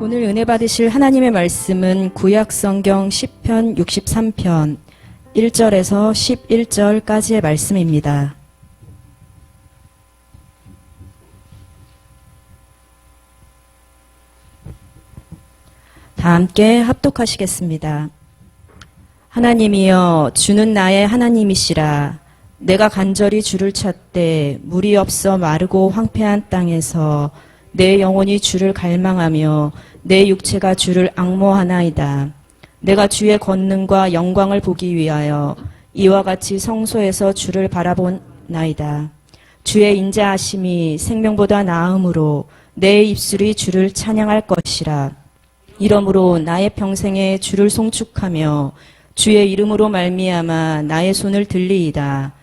오늘 은혜 받으실 하나님의 말씀은 구약성경 시편 63편 1절에서 11절까지의 말씀입니다. 다 함께 합독하시겠습니다. 하나님이여, 주는 나의 하나님이시라. 내가 간절히 주를 찾되 물이 없어 마르고 황폐한 땅에서 내 영혼이 주를 갈망하며 내 육체가 주를 앙모하나이다. 내가 주의 권능과 영광을 보기 위하여 이와 같이 성소에서 주를 바라보나이다. 주의 인자하심이 생명보다 나음으로 내 입술이 주를 찬양할 것이라. 이러므로 나의 평생에 주를 송축하며 주의 이름으로 말미암아 나의 손을 들리이다.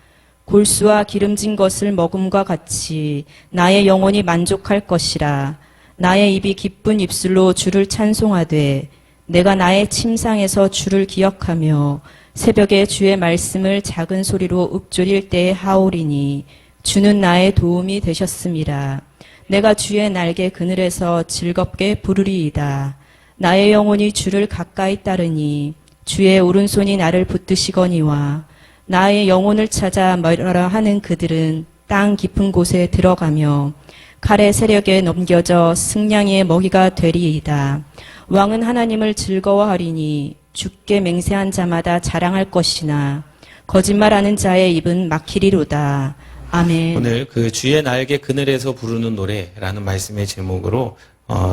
골수와 기름진 것을 먹음과 같이 나의 영혼이 만족할 것이라. 나의 입이 기쁜 입술로 주를 찬송하되 내가 나의 침상에서 주를 기억하며 새벽에 주의 말씀을 작은 소리로 읊조릴 때에 하오리니 주는 나의 도움이 되셨음이라. 내가 주의 날개 그늘에서 즐겁게 부르리이다. 나의 영혼이 주를 가까이 따르니 주의 오른손이 나를 붙드시거니와 나의 영혼을 찾아 멀어라 하는 그들은 땅 깊은 곳에 들어가며 칼의 세력에 넘겨져 승냥이의 먹이가 되리이다. 왕은 하나님을 즐거워하리니 주께 맹세한 자마다 자랑할 것이나 거짓말하는 자의 입은 막히리로다. 아멘. 오늘 그 주의 날개 그늘에서 부르는 노래라는 말씀의 제목으로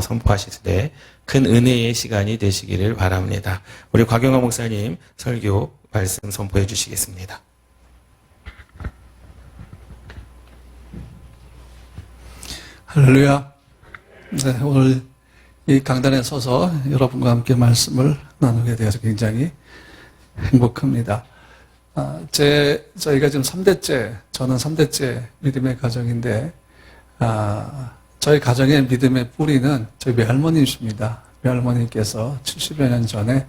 선포하실 때 큰 은혜의 시간이 되시기를 바랍니다. 우리 곽영화 목사님 설교 말씀 선포해 주시겠습니다. 할렐루야. 네, 오늘 이 강단에 서서 여러분과 함께 말씀을 나누게 되어서 굉장히 행복합니다. 저희가 지금 3대째, 저는 3대째 믿음의 가정인데, 저희 가정의 믿음의 뿌리는 저희 외할머니이십니다. 외할머니께서 70여 년 전에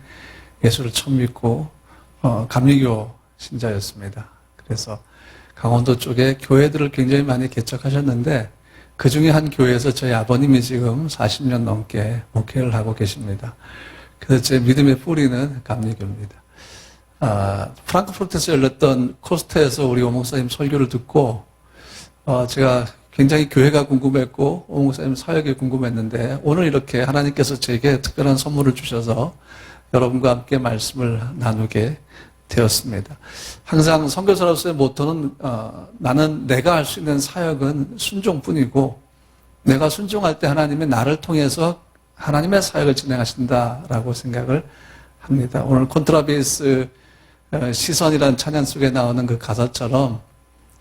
예수를 처음 믿고, 감리교 신자였습니다. 그래서 강원도 쪽에 교회들을 굉장히 많이 개척하셨는데, 그 중에 한 교회에서 저희 아버님이 지금 40년 넘게 목회를 하고 계십니다. 그래서 제 믿음의 뿌리는 감리교입니다. 프랑크푸르트에서 열렸던 코스트에서 우리 오 목사님 설교를 듣고, 제가 굉장히 교회가 궁금했고, 오 목사님 사역이 궁금했는데, 오늘 이렇게 하나님께서 제게 특별한 선물을 주셔서 여러분과 함께 말씀을 나누게 되었습니다. 항상 선교사로서의 모토는 나는 내가 할 수 있는 사역은 순종뿐이고 내가 순종할 때 하나님이 나를 통해서 하나님의 사역을 진행하신다라고 생각을 합니다. 오늘 콘트라베이스 시선이라는 찬양 속에 나오는 그 가사처럼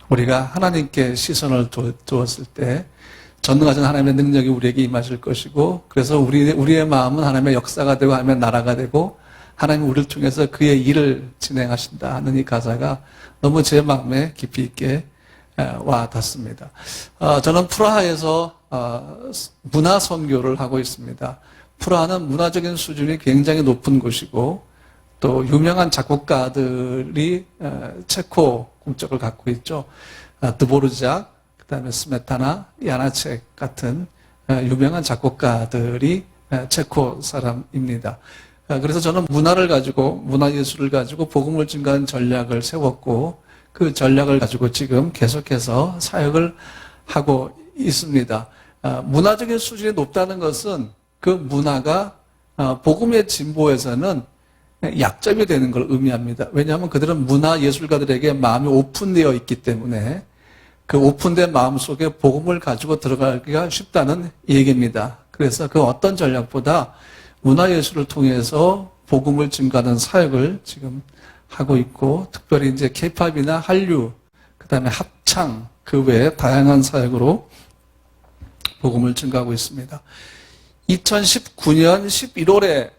우리가 하나님께 시선을 두었을 때 전능하신 하나님의 능력이 우리에게 임하실 것이고 그래서 우리의 마음은 하나님의 역사가 되고 하나님의 나라가 되고 하나님이 우리를 통해서 그의 일을 진행하신다 하는 이 가사가 너무 제 마음에 깊이 있게 와 닿습니다. 저는 프라하에서 문화 선교를 하고 있습니다. 프라하는 문화적인 수준이 굉장히 높은 곳이고 또 유명한 작곡가들이 체코 국적을 갖고 있죠. 드보르작, 그다음에 스메타나, 야나책 같은 유명한 작곡가들이 체코 사람입니다. 그래서 저는 문화를 가지고, 문화예술을 가지고 복음을 증가하는 전략을 세웠고 그 전략을 가지고 지금 계속해서 사역을 하고 있습니다. 문화적인 수준이 높다는 것은 그 문화가 복음의 진보에서는 약점이 되는 걸 의미합니다. 왜냐하면 그들은 문화예술가들에게 마음이 오픈되어 있기 때문에 그 오픈된 마음 속에 복음을 가지고 들어가기가 쉽다는 얘기입니다. 그래서 그 어떤 전략보다 문화예술을 통해서 복음을 증가하는 사역을 지금 하고 있고, 특별히 이제 K-팝이나 한류, 그 다음에 합창, 그 외에 다양한 사역으로 복음을 증가하고 있습니다. 2019년 11월에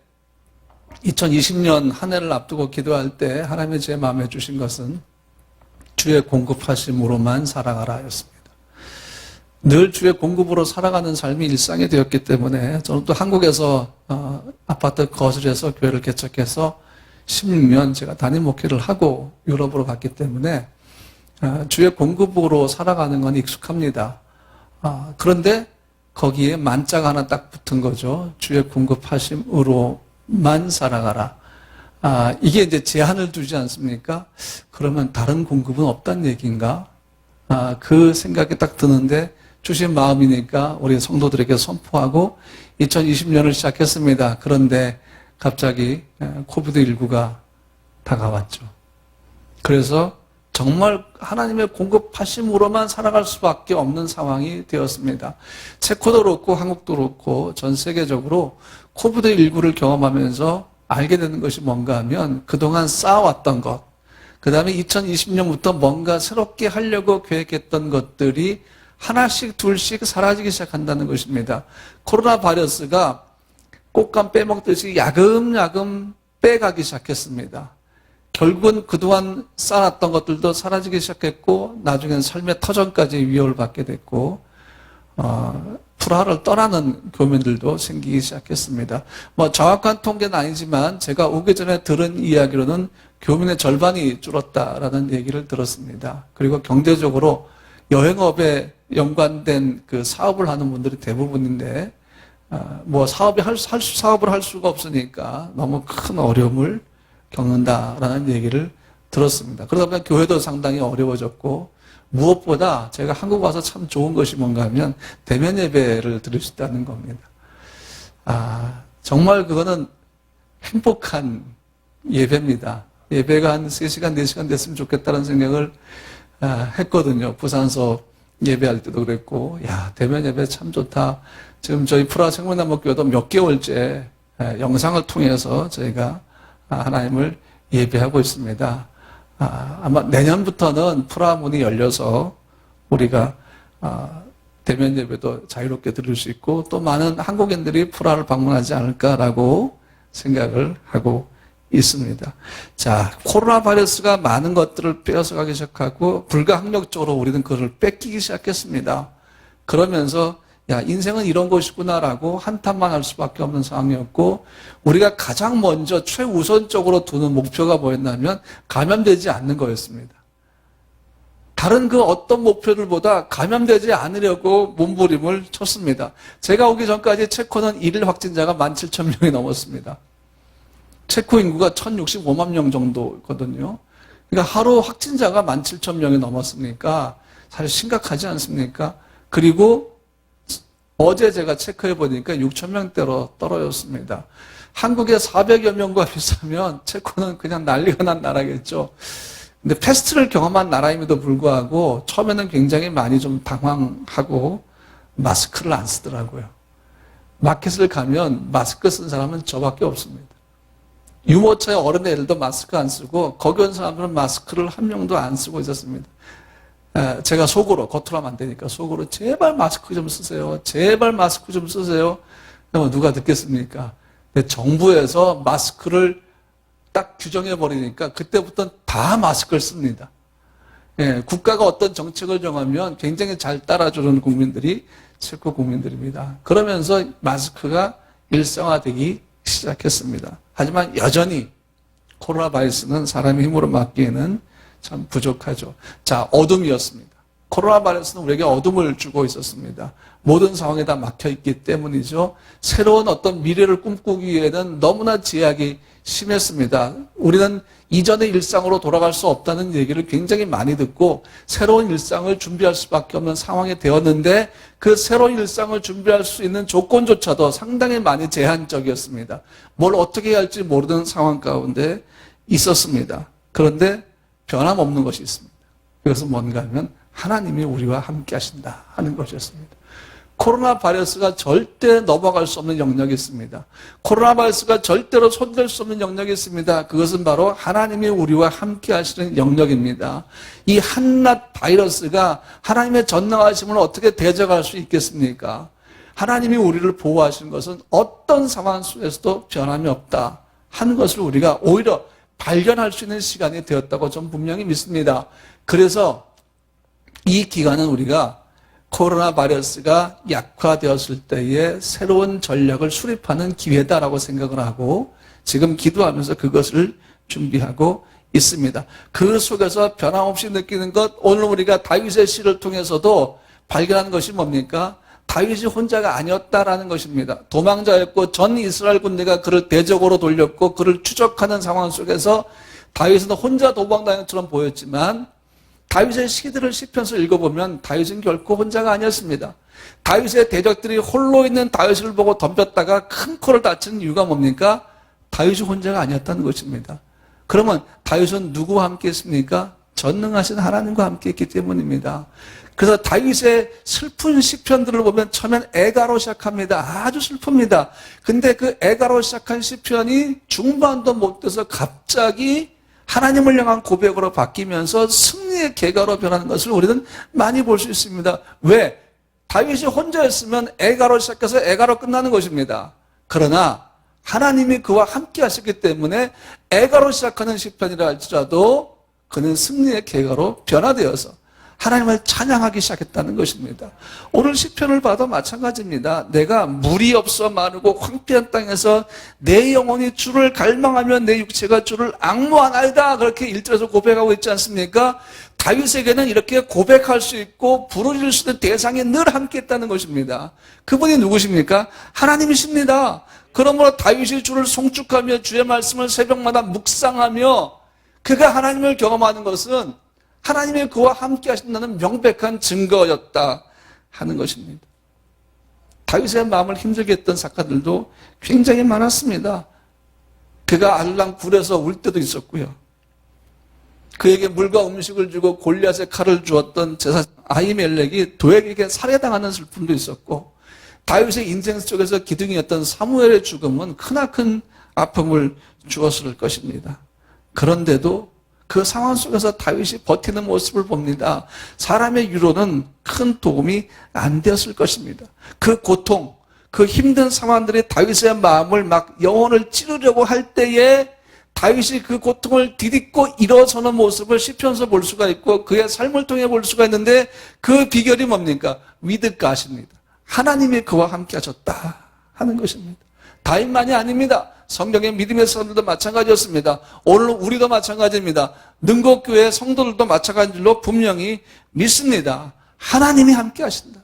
2020년 한 해를 앞두고 기도할 때 하나님이 제 마음에 주신 것은 주의 공급하심으로만 살아가라 였습니다. 늘 주의 공급으로 살아가는 삶이 일상이 되었기 때문에 저는 또 한국에서 아파트 거실에서 교회를 개척해서 16년 제가 담임 목회를 하고 유럽으로 갔기 때문에 주의 공급으로 살아가는 건 익숙합니다. 그런데 거기에 만자가 하나 딱 붙은 거죠. 주의 공급하심으로만 살아가라. 이게 이제 제한을 두지 않습니까? 그러면 다른 공급은 없다는 얘기인가? 그 생각이 딱 드는데 주신 마음이니까 우리 성도들에게 선포하고 2020년을 시작했습니다. 그런데 갑자기 코비드19가 다가왔죠. 그래서 정말 하나님의 공급하심으로만 살아갈 수밖에 없는 상황이 되었습니다. 체코도 그렇고 한국도 그렇고 전 세계적으로 코비드19를 경험하면서 알게 되는 것이 뭔가 하면 그동안 쌓아왔던 것, 그 다음에 2020년부터 뭔가 새롭게 하려고 계획했던 것들이 하나씩 둘씩 사라지기 시작한다는 것입니다. 코로나 바이러스가 꽃감 빼먹듯이 야금야금 빼가기 시작했습니다. 결국은 그동안 쌓아놨던 것들도 사라지기 시작했고 나중엔 삶의 터전까지 위협을 받게 됐고 프라하를 떠나는 교민들도 생기기 시작했습니다. 정확한 통계는 아니지만 제가 오기 전에 들은 이야기로는 교민의 절반이 줄었다라는 얘기를 들었습니다. 그리고 경제적으로 여행업에 연관된 그 사업을 하는 분들이 대부분인데 사업을 할 수가 없으니까 너무 큰 어려움을 겪는다라는 얘기를 들었습니다. 그러다 보면 교회도 상당히 어려워졌고 무엇보다 제가 한국 와서 참 좋은 것이 뭔가 하면 대면 예배를 드릴 수 있다는 겁니다. 정말 그거는 행복한 예배입니다. 예배가 한 3시간, 4시간 됐으면 좋겠다는 생각을 했거든요. 부산서 예배할 때도 그랬고, 대면 예배 참 좋다. 지금 저희 프라하 생명나무교회도 몇 개월째 영상을 통해서 저희가 하나님을 예배하고 있습니다. 아마 내년부터는 프라하 문이 열려서 우리가 대면 예배도 자유롭게 들을 수 있고 또 많은 한국인들이 프라하를 방문하지 않을까라고 생각을 하고 있습니다. 자, 코로나 바이러스가 많은 것들을 빼앗아가기 시작하고 불가항력적으로 우리는 그걸 뺏기기 시작했습니다. 그러면서 인생은 이런 것이구나라고 한탄만 할 수밖에 없는 상황이었고 우리가 가장 먼저 최우선적으로 두는 목표가 뭐였냐면 감염되지 않는 거였습니다. 다른 그 어떤 목표들보다 감염되지 않으려고 몸부림을 쳤습니다. 제가 오기 전까지 체코는 일일 확진자가 17,000명이 넘었습니다. 체코 인구가 1,065만 명 정도거든요. 그러니까 하루 확진자가 17,000명이 넘었으니까 사실 심각하지 않습니까? 그리고 어제 제가 체크해 보니까 6,000명대로 떨어졌습니다. 한국의 400여 명과 비슷하면 체코는 그냥 난리가 난 나라겠죠. 근데 패스트를 경험한 나라임에도 불구하고 처음에는 굉장히 많이 좀 당황하고 마스크를 안 쓰더라고요. 마켓을 가면 마스크 쓴 사람은 저밖에 없습니다. 유모차의 어른 애들도 마스크 안 쓰고 거기 온 사람들은 마스크를 한 명도 안 쓰고 있었습니다. 제가 속으로, 겉으로 하면 안 되니까 속으로 제발 마스크 좀 쓰세요. 제발 마스크 좀 쓰세요. 누가 듣겠습니까? 근데 정부에서 마스크를 딱 규정해 버리니까 그때부터 다 마스크를 씁니다. 국가가 어떤 정책을 정하면 굉장히 잘 따라주는 국민들이 체코 국민들입니다. 그러면서 마스크가 일상화되기 시작했습니다. 하지만 여전히 코로나 바이러스는 사람의 힘으로 막기에는 참 부족하죠. 자, 어둠이었습니다. 코로나 바이러스는 우리에게 어둠을 주고 있었습니다. 모든 상황에 다 막혀있기 때문이죠. 새로운 어떤 미래를 꿈꾸기 위해는 너무나 제약이 심했습니다. 우리는 이전의 일상으로 돌아갈 수 없다는 얘기를 굉장히 많이 듣고 새로운 일상을 준비할 수밖에 없는 상황이 되었는데 그 새로운 일상을 준비할 수 있는 조건조차도 상당히 많이 제한적이었습니다. 뭘 어떻게 해야 할지 모르는 상황 가운데 있었습니다. 그런데 변함없는 것이 있습니다. 그것은 뭔가 하면 하나님이 우리와 함께 하신다 하는 것이었습니다. 코로나 바이러스가 절대 넘어갈 수 없는 영역이 있습니다. 코로나 바이러스가 절대로 손댈 수 없는 영역이 있습니다. 그것은 바로 하나님이 우리와 함께 하시는 영역입니다. 이 한낱 바이러스가 하나님의 전능하심을 어떻게 대적할 수 있겠습니까? 하나님이 우리를 보호하시는 것은 어떤 상황 속에서도 변함이 없다 하는 것을 우리가 오히려 발견할 수 있는 시간이 되었다고 저는 분명히 믿습니다. 그래서 이 기간은 우리가 코로나 바이러스가 약화되었을 때에 새로운 전략을 수립하는 기회다라고 생각을 하고 지금 기도하면서 그것을 준비하고 있습니다. 그 속에서 변함없이 느끼는 것, 오늘 우리가 다윗의 시를 통해서도 발견하는 것이 뭡니까? 다윗이 혼자가 아니었다라는 것입니다. 도망자였고 전 이스라엘 군대가 그를 대적으로 돌렸고 그를 추적하는 상황 속에서 다윗은 혼자 도망다니는 것처럼 보였지만 다윗의 시들을 시편서 읽어보면 다윗은 결코 혼자가 아니었습니다. 다윗의 대적들이 홀로 있는 다윗을 보고 덤볐다가 큰 코를 다친 이유가 뭡니까? 다윗이 혼자가 아니었다는 것입니다. 그러면 다윗은 누구와 함께 했습니까? 전능하신 하나님과 함께 했기 때문입니다. 그래서 다윗의 슬픈 시편들을 보면 처음엔 애가로 시작합니다. 아주 슬픕니다. 근데 그 애가로 시작한 시편이 중반도 못 돼서 갑자기 하나님을 향한 고백으로 바뀌면서 승리의 계가로 변하는 것을 우리는 많이 볼 수 있습니다. 왜? 다윗이 혼자였으면 애가로 시작해서 애가로 끝나는 것입니다. 그러나 하나님이 그와 함께 하셨기 때문에 애가로 시작하는 시편이라 할지라도 그는 승리의 계가로 변화되어서 하나님을 찬양하기 시작했다는 것입니다. 오늘 시편을 봐도 마찬가지입니다. 내가 물이 없어 마르고 황폐한 땅에서 내 영혼이 주를 갈망하며 내 육체가 주를 앙모하나이다. 그렇게 1절에서 고백하고 있지 않습니까? 다윗에게는 이렇게 고백할 수 있고 부르짖을 수 있는 대상이 늘 함께 있다는 것입니다. 그분이 누구십니까? 하나님이십니다. 그러므로 다윗이 주를 송축하며 주의 말씀을 새벽마다 묵상하며 그가 하나님을 경험하는 것은 하나님의 그와 함께 하신다는 명백한 증거였다 하는 것입니다. 다윗의 마음을 힘들게 했던 사건들도 굉장히 많았습니다. 그가 알랑 굴에서 울 때도 있었고요. 그에게 물과 음식을 주고 골리앗의 칼을 주었던 제사 아히멜렉이 도액에게 살해당하는 슬픔도 있었고, 다윗의 인생 속에서 기둥이었던 사무엘의 죽음은 크나큰 아픔을 주었을 것입니다. 그런데도 그 상황 속에서 다윗이 버티는 모습을 봅니다. 사람의 유로는 큰 도움이 안 되었을 것입니다. 그 고통, 그 힘든 상황들이 다윗의 마음을 막 영혼을 찌르려고 할 때에 다윗이 그 고통을 디딛고 일어서는 모습을 시편에서 볼 수가 있고 그의 삶을 통해 볼 수가 있는데 그 비결이 뭡니까? With God입니다. 하나님이 그와 함께 하셨다 하는 것입니다. 다윗만이 아닙니다. 성경의 믿음의 사람들도 마찬가지였습니다. 오늘 우리도 마찬가지입니다. 능곡교회 성도들도 마찬가지로 분명히 믿습니다. 하나님이 함께 하신다.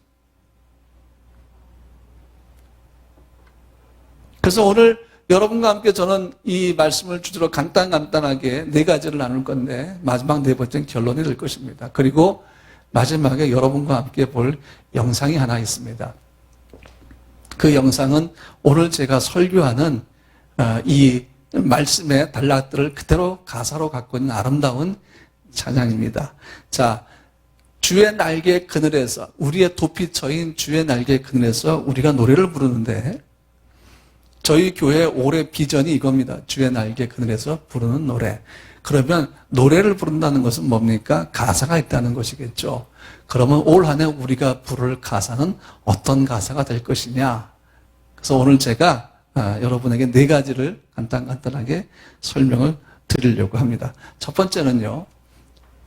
그래서 오늘 여러분과 함께 저는 이 말씀을 주제로 간단하게 네 가지를 나눌 건데 마지막 네 번째는 결론이 될 것입니다. 그리고 마지막에 여러분과 함께 볼 영상이 하나 있습니다. 그 영상은 오늘 제가 설교하는 이 말씀의 단락들을 그대로 가사로 갖고 있는 아름다운 찬양입니다. 자, 주의 날개 그늘에서, 우리의 도피처인 주의 날개 그늘에서 우리가 노래를 부르는데 저희 교회 올해 비전이 이겁니다. 주의 날개 그늘에서 부르는 노래. 그러면 노래를 부른다는 것은 뭡니까? 가사가 있다는 것이겠죠. 그러면 올 한 해 우리가 부를 가사는 어떤 가사가 될 것이냐? 그래서 오늘 제가 여러분에게 네 가지를 간단하게 설명을 드리려고 합니다. 첫 번째는요,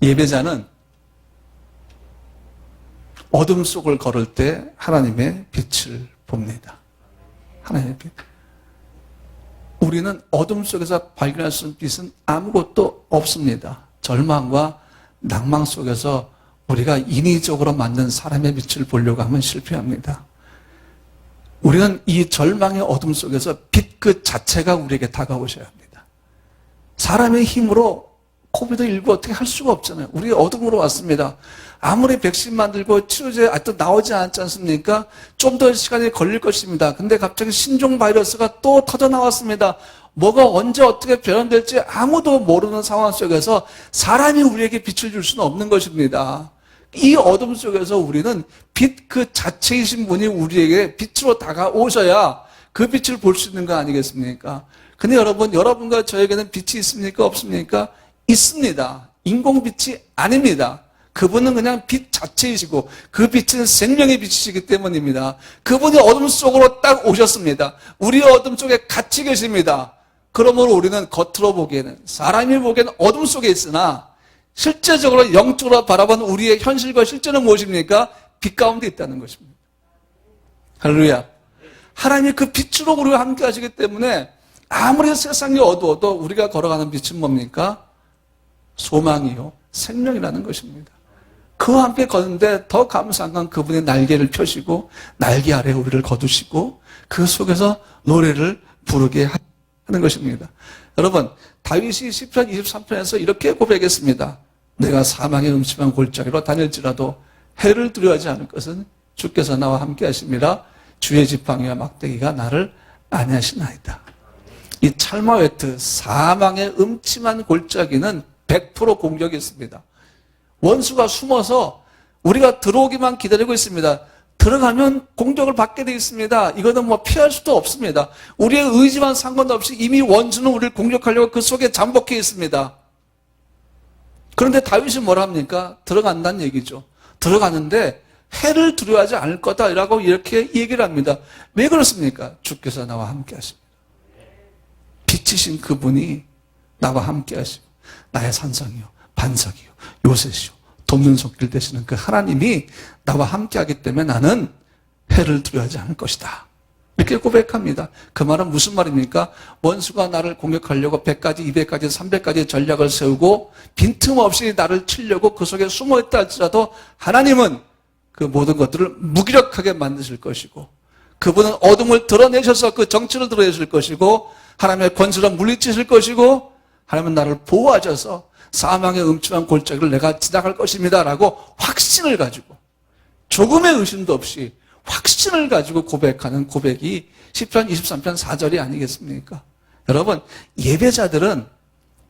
예배자는 어둠 속을 걸을 때 하나님의 빛을 봅니다. 하나님의 빛. 우리는 어둠 속에서 발견할 수 있는 빛은 아무것도 없습니다. 절망과 낭망 속에서 우리가 인위적으로 만든 사람의 빛을 보려고 하면 실패합니다. 우리는 이 절망의 어둠 속에서 빛 그 자체가 우리에게 다가오셔야 합니다. 사람의 힘으로 코비드19 어떻게 할 수가 없잖아요. 우리 어둠으로 왔습니다. 아무리 백신 만들고 치료제 아직도 나오지 않지 않습니까? 좀 더 시간이 걸릴 것입니다. 근데 갑자기 신종 바이러스가 또 터져 나왔습니다. 뭐가 언제 어떻게 변환될지 아무도 모르는 상황 속에서 사람이 우리에게 빛을 줄 수는 없는 것입니다. 이 어둠 속에서 우리는 빛 그 자체이신 분이 우리에게 빛으로 다가오셔야 그 빛을 볼 수 있는 거 아니겠습니까? 근데 여러분과 저에게는 빛이 있습니까? 없습니까? 있습니다. 인공빛이 아닙니다. 그분은 그냥 빛 자체이시고 그 빛은 생명의 빛이시기 때문입니다. 그분이 어둠 속으로 딱 오셨습니다. 우리 어둠 속에 같이 계십니다. 그러므로 우리는 겉으로 보기에는, 사람이 보기에는 어둠 속에 있으나 실제적으로 영적으로 바라보는 우리의 현실과 실제는 무엇입니까? 빛 가운데 있다는 것입니다. 할렐루야. 하나님이 그 빛으로 우리와 함께 하시기 때문에 아무리 세상이 어두워도 우리가 걸어가는 빛은 뭡니까? 소망이요, 생명이라는 것입니다. 그와 함께 걷는데 더 감사한 건 그분의 날개를 펴시고 날개 아래 우리를 거두시고 그 속에서 노래를 부르게 하는 것입니다. 여러분, 다윗이 시편 23편에서 이렇게 고백했습니다. 내가 사망의 음침한 골짜기로 다닐지라도 해를 두려워하지 않을 것은 주께서 나와 함께 하심이라. 주의 지팡이와 막대기가 나를 안위하시나이다. 이 찰마웨트 사망의 음침한 골짜기는 100% 공격이 있습니다. 원수가 숨어서 우리가 들어오기만 기다리고 있습니다. 들어가면 공격을 받게 되어 있습니다. 이거는 뭐 피할 수도 없습니다. 우리의 의지만 상관없이 이미 원수는 우리를 공격하려고 그 속에 잠복해 있습니다. 그런데 다윗이 뭐라 합니까? 들어간다는 얘기죠. 들어가는데 해를 두려워하지 않을 거다라고 이렇게 얘기를 합니다. 왜 그렇습니까? 주께서 나와 함께 하십니다. 빛이신 그분이 나와 함께 하시고 나의 산성이요 반석이요 요새시요 돕는 손길 되시는 그 하나님이 나와 함께 하기 때문에 나는 해를 두려워하지 않을 것이다. 이렇게 고백합니다. 그 말은 무슨 말입니까? 원수가 나를 공격하려고 100가지, 200가지, 300가지 전략을 세우고 빈틈없이 나를 치려고 그 속에 숨어있다 할지라도 하나님은 그 모든 것들을 무기력하게 만드실 것이고 그분은 어둠을 드러내셔서 그 정체를 드러내실 것이고 하나님의 권세로 물리치실 것이고 하나님은 나를 보호하셔서 사망의 음침한 골짜기를 내가 지나갈 것입니다 라고 확신을 가지고 조금의 의심도 없이 확신을 가지고 고백하는 고백이 시편 23편 4절이 아니겠습니까? 여러분, 예배자들은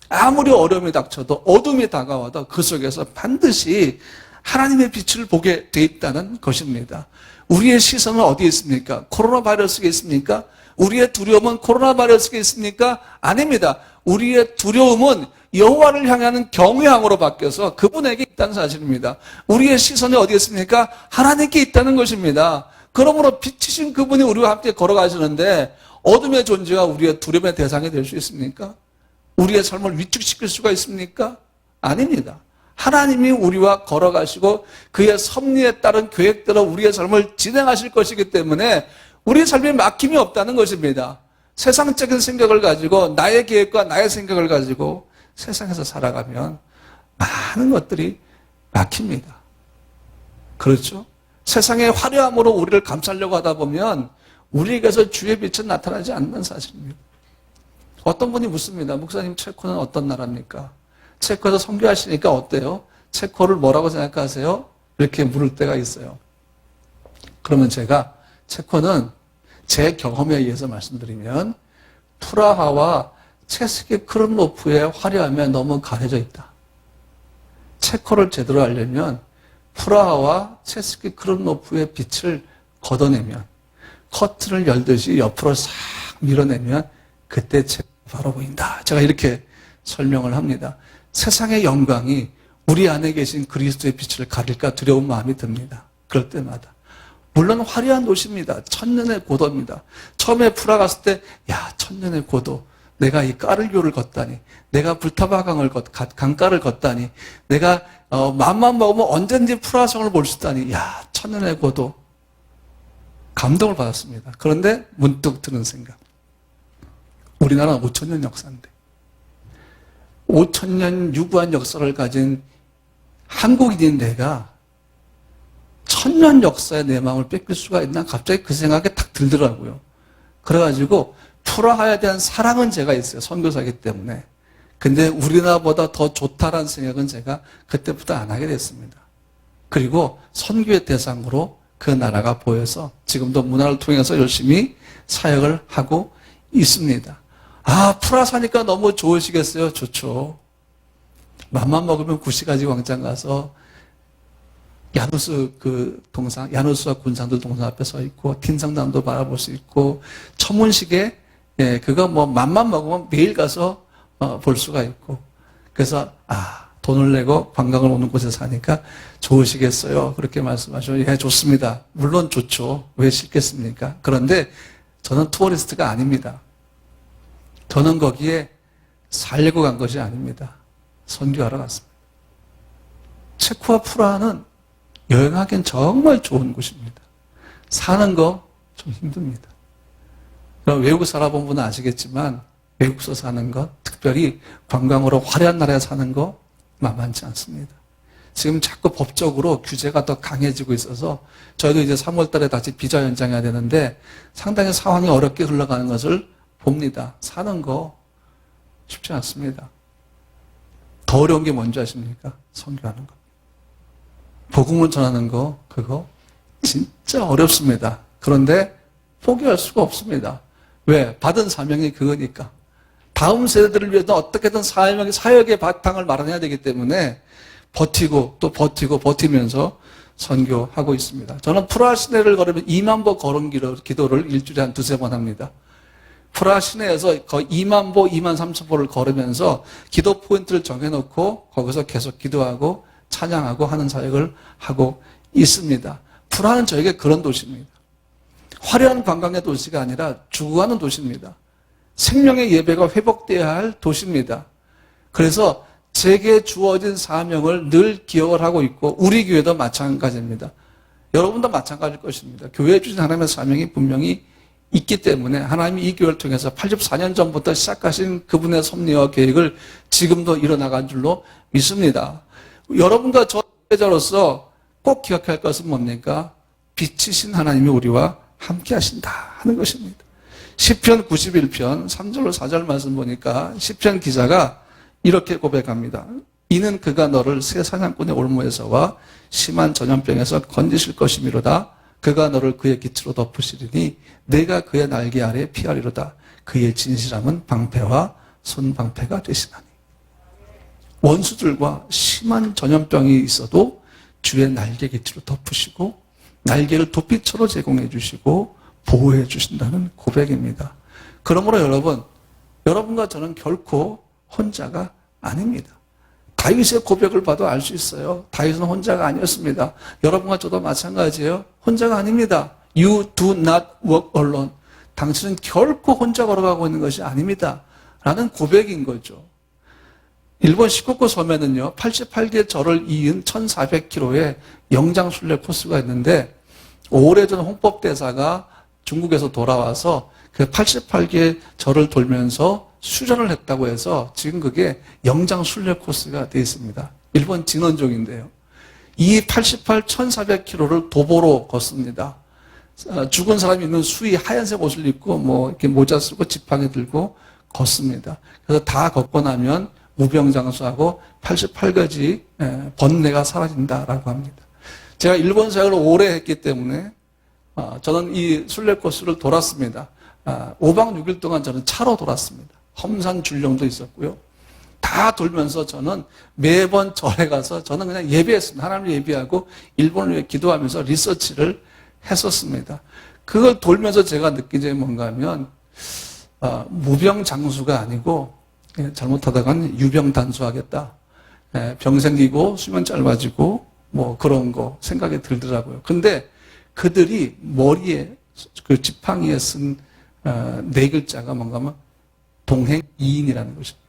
아무리 어려움이 닥쳐도 어둠이 다가와도 그 속에서 반드시 하나님의 빛을 보게 돼 있다는 것입니다. 우리의 시선은 어디에 있습니까? 코로나 바이러스가 있습니까? 우리의 두려움은 코로나 바이러스가 있습니까? 아닙니다. 우리의 두려움은 여호와를 향하는 경외함으로 바뀌어서 그분에게 있다는 사실입니다. 우리의 시선이 어디에 있습니까? 하나님께 있다는 것입니다. 그러므로 빛이신 그분이 우리와 함께 걸어가시는데 어둠의 존재가 우리의 두려움의 대상이 될 수 있습니까? 우리의 삶을 위축시킬 수가 있습니까? 아닙니다. 하나님이 우리와 걸어가시고 그의 섭리에 따른 계획대로 우리의 삶을 진행하실 것이기 때문에 우리의 삶에 막힘이 없다는 것입니다. 세상적인 생각을 가지고 나의 계획과 나의 생각을 가지고 세상에서 살아가면 많은 것들이 막힙니다. 그렇죠? 세상의 화려함으로 우리를 감싸려고 하다 보면 우리에게서 주의 빛은 나타나지 않는 사실입니다. 어떤 분이 묻습니다. 목사님, 체코는 어떤 나라입니까? 체코에서 선교하시니까 어때요? 체코를 뭐라고 생각하세요? 이렇게 물을 때가 있어요. 그러면 제가 체코는 제 경험에 의해서 말씀드리면 프라하와 체스키 크름노프의 화려함에 너무 가려져 있다. 체코를 제대로 알려면 프라하와 체스키 크름노프의 빛을 걷어내면 커튼을 열듯이 옆으로 싹 밀어내면 그때 체코가 바로 보인다. 제가 이렇게 설명을 합니다. 세상의 영광이 우리 안에 계신 그리스도의 빛을 가릴까 두려운 마음이 듭니다. 그럴 때마다. 물론 화려한 도시입니다. 천년의 고도입니다. 처음에 프라 갔을 때, 야, 천년의 고도. 내가 이 까를교를 걷다니. 내가 불타바 강가를 걷다니. 내가, 맘만 먹으면 언제든지 프라성을 볼 수 있다니. 야, 천년의 고도. 감동을 받았습니다. 그런데 문득 드는 생각. 우리나라는 5,000년 역사인데. 5,000년 유구한 역사를 가진 한국인인 내가 1,000년 역사에 내 마음을 뺏길 수가 있나? 갑자기 그 생각이 딱 들더라고요. 그래가지고 프라하에 대한 사랑은 제가 있어요. 선교사이기 때문에. 근데 우리나라보다 더 좋다라는 생각은 제가 그때부터 안 하게 됐습니다. 그리고 선교의 대상으로 그 나라가 보여서 지금도 문화를 통해서 열심히 사역을 하고 있습니다. 아, 프라 사니까 너무 좋으시겠어요? 좋죠. 맘만 먹으면 구시가지 광장 가서 야누스 야누스와 군상들 동상 앞에 서 있고, 틴상담도 바라볼 수 있고, 천문시계, 그거 뭐 맘만 먹으면 매일 가서 볼 수가 있고. 그래서, 돈을 내고 관광을 오는 곳에 사니까 좋으시겠어요? 그렇게 말씀하시면, 예, 좋습니다. 물론 좋죠. 왜 싫겠습니까? 그런데 저는 투어리스트가 아닙니다. 저는 거기에 살려고 간 것이 아닙니다. 선교하러 갔습니다. 체코와 프라하는 여행하기엔 정말 좋은 곳입니다. 사는 거 좀 힘듭니다. 외국 살아본 분은 아시겠지만 외국서 사는 것, 특별히 관광으로 화려한 나라에 사는 거 만만치 않습니다. 지금 자꾸 법적으로 규제가 더 강해지고 있어서 저희도 이제 3월 달에 다시 비자 연장해야 되는데 상당히 상황이 어렵게 흘러가는 것을 봅니다. 사는 거 쉽지 않습니다. 더 어려운 게 뭔지 아십니까? 선교하는 거. 복음을 전하는 거, 그거 진짜 어렵습니다. 그런데 포기할 수가 없습니다. 왜? 받은 사명이 그거니까. 다음 세대들을 위해서 어떻게든 사역의 바탕을 마련해야 되기 때문에 버티고 또 버티면서 선교하고 있습니다. 저는 프라하 시내를 걸으면 2만 보 걸음 기도를 일주일에 한 두세 번 합니다. 프라하 시내에서 거의 2만 보, 2만 3천 보를 걸으면서 기도 포인트를 정해놓고 거기서 계속 기도하고 찬양하고 하는 사역을 하고 있습니다. 프라하는 저에게 그런 도시입니다. 화려한 관광의 도시가 아니라 죽어가는 도시입니다. 생명의 예배가 회복돼야 할 도시입니다. 그래서 제게 주어진 사명을 늘 기억을 하고 있고 우리 교회도 마찬가지입니다. 여러분도 마찬가지일 것입니다. 교회에 주신 하나님의 사명이 분명히 있기 때문에 하나님이 이 교회를 통해서 84년 전부터 시작하신 그분의 섭리와 계획을 지금도 이뤄나간 줄로 믿습니다. 여러분과 저 교회자로서 꼭 기억해야 할 것은 뭡니까? 빛이신 하나님이 우리와 함께 하신다 하는 것입니다. 시편 91편 3절로 4절 말씀 보니까 시편 기자가 이렇게 고백합니다. 이는 그가 너를 새 사냥꾼의 올무에서와 심한 전염병에서 건지실 것이미로다. 그가 너를 그의 깃으로 덮으시리니 내가 그의 날개 아래 피하리로다. 그의 진실함은 방패와 손방패가 되시나니. 원수들과 심한 전염병이 있어도 주의 날개 깃으로 덮으시고 날개를 도피처로 제공해 주시고 보호해 주신다는 고백입니다. 그러므로 여러분과 저는 결코 혼자가 아닙니다. 다윗의 고백을 봐도 알 수 있어요. 다윗은 혼자가 아니었습니다. 여러분과 저도 마찬가지예요. 혼자가 아닙니다. You do not walk alone. 당신은 결코 혼자 걸어가고 있는 것이 아닙니다. 라는 고백인 거죠. 일본 시코쿠 섬에는요, 88개 절을 이은 1400km의 영장순례 코스가 있는데, 오래전 홍법대사가 중국에서 돌아와서 그 88개 절을 돌면서 수련을 했다고 해서 지금 그게 영장순례 코스가 되어 있습니다. 일본 진원종인데요. 이 1400km를 도보로 걷습니다. 죽은 사람이 있는 수의 하얀색 옷을 입고 이렇게 모자 쓰고 지팡이 들고 걷습니다. 그래서 다 걷고 나면 무병장수하고 88가지 번뇌가 사라진다라고 합니다. 제가 일본 사역을 오래 했기 때문에 저는 이 순례 코스를 돌았습니다. 5박 6일 동안 저는 차로 돌았습니다. 험산 줄령도 있었고요. 다 돌면서 저는 매번 절에 가서 저는 그냥 예배했습니다. 하나님을 예배하고 일본을 위해 기도하면서 리서치를 했었습니다. 그걸 돌면서 제가 느낀 점이 뭔가 하면 무병장수가 아니고 잘못하다간 유병단수하겠다. 병 생기고 수면 짧아지고 그런 거 생각이 들더라고요. 근데 그들이 머리에 그 지팡이에 쓴 네 글자가 뭔가 하면 동행이인이라는 것입니다.